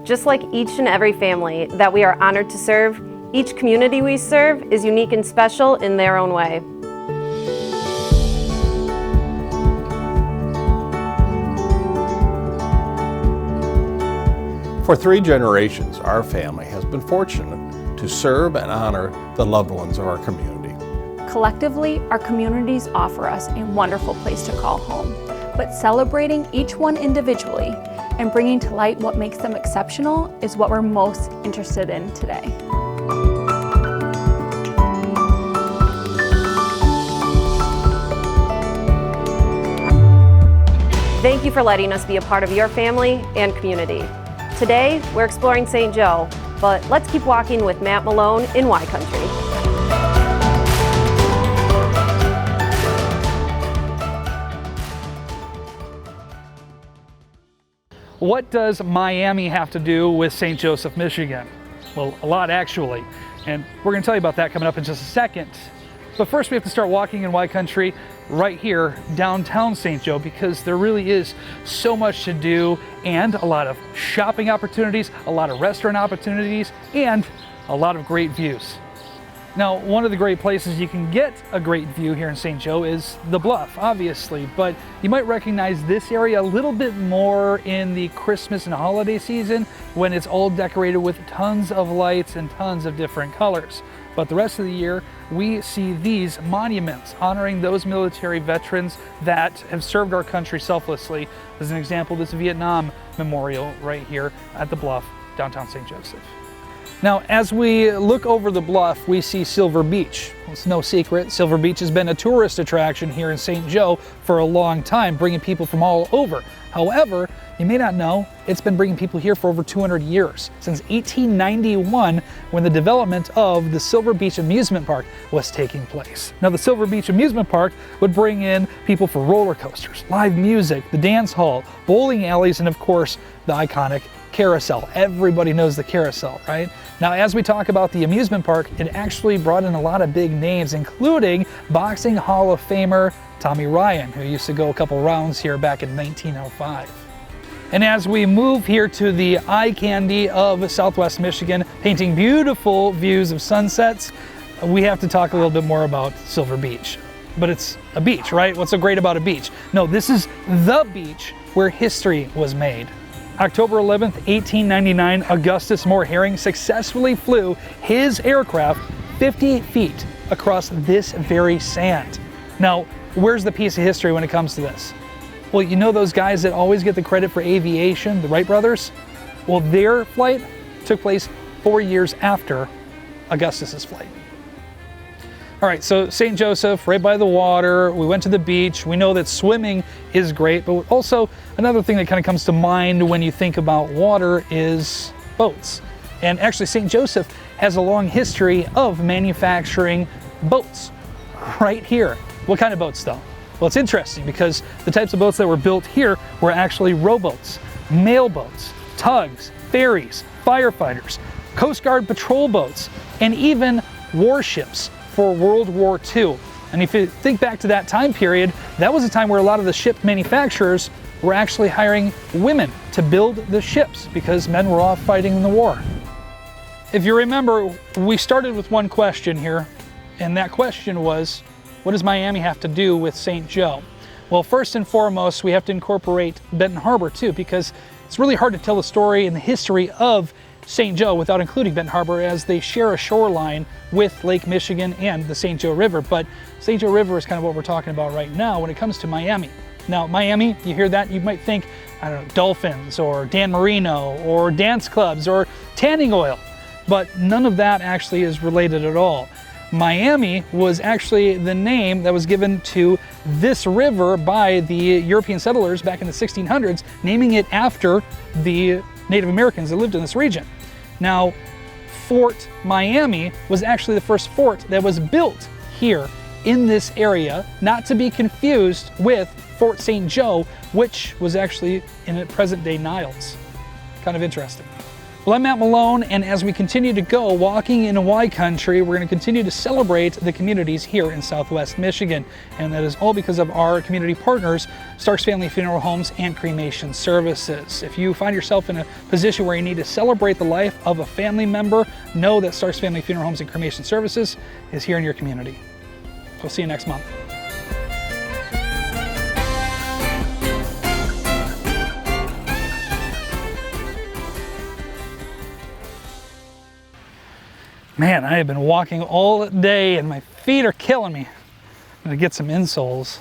Just like each and every family that we are honored to serve, each community we serve is unique and special in their own way. For 3 generations, our family has been fortunate to serve and honor the loved ones of our community. Collectively, our communities offer us a wonderful place to call home, but celebrating each one individually and bringing to light what makes them exceptional is what we're most interested in today. Thank you for letting us be a part of your family and community. Today, we're exploring St. Joe, but let's keep walking with Matt Malone in Y Country. What does Miami have to do with St. Joseph, Michigan? Well, a lot actually, and we're going to tell you about that coming up in just a second. But first we have to start walking in Y Country right here downtown St. Joe, because there really is so much to do and a lot of shopping opportunities, a lot of restaurant opportunities, and a lot of great views. Now, one of the great places you can get a great view here in St. Joe is the Bluff, obviously, but you might recognize this area a little bit more in the Christmas and holiday season when it's all decorated with tons of lights and tons of different colors. But the rest of the year, we see these monuments honoring those military veterans that have served our country selflessly. As an example, this Vietnam Memorial right here at the Bluff, downtown St. Joseph. Now, as we look over the Bluff, we see Silver Beach. Well, it's no secret, Silver Beach has been a tourist attraction here in St. Joe for a long time, bringing people from all over. However, you may not know, it's been bringing people here for over 200 years, since 1891, when the development of the Silver Beach Amusement Park was taking place. Now, the Silver Beach Amusement Park would bring in people for roller coasters, live music, the dance hall, bowling alleys, and of course, the iconic carousel. Everybody knows the carousel, right? Now, as we talk about the amusement park, it actually brought in a lot of big names, including Boxing Hall of Famer Tommy Ryan, who used to go a couple rounds here back in 1905. And as we move here to the eye candy of Southwest Michigan, painting beautiful views of sunsets, we have to talk a little bit more about Silver Beach. But it's a beach, right? What's so great about a beach? No, this is the beach where history was made. October 11th, 1899, Augustus Moore Herring successfully flew his aircraft 50 feet across this very sand. Now, where's the piece of history when it comes to this? Well, you know those guys that always get the credit for aviation, the Wright brothers? Well, their flight took place 4 years after Augustus's flight. All right, so St. Joseph, right by the water, we went to the beach. We know that swimming is great, but also another thing that kind of comes to mind when you think about water is boats. And actually, St. Joseph has a long history of manufacturing boats right here. What kind of boats though? Well, it's interesting because the types of boats that were built here were actually rowboats, mailboats, tugs, ferries, firefighters, Coast Guard patrol boats, and even warships for World War II. And if you think back to that time period, that was a time where a lot of the ship manufacturers were actually hiring women to build the ships because men were off fighting in the war. If you remember, we started with one question here, and that question was, what does Miami have to do with St. Joe? Well, first and foremost, we have to incorporate Benton Harbor too, because it's really hard to tell the story and the history of St. Joe without including Benton Harbor, as they share a shoreline with Lake Michigan and the St. Joe River. But St. Joe River is kind of what we're talking about right now when it comes to Miami. Now, Miami, you hear that, you might think, I don't know, dolphins or Dan Marino or dance clubs or tanning oil, but none of that actually is related at all. Miami was actually the name that was given to this river by the European settlers back in the 1600s, naming it after the Native Americans that lived in this region. Now, Fort Miami was actually the first fort that was built here in this area, not to be confused with Fort St. Joe, which was actually in present-day Niles. Kind of interesting. Well, I'm Matt Malone, and as we continue to go walking in Y Country, we're going to continue to celebrate the communities here in Southwest Michigan. And that is all because of our community partners, Starks Family Funeral Homes and Cremation Services. If you find yourself in a position where you need to celebrate the life of a family member, know that Starks Family Funeral Homes and Cremation Services is here in your community. We'll see you next month. Man, I have been walking all day and my feet are killing me. I'm gonna get some insoles.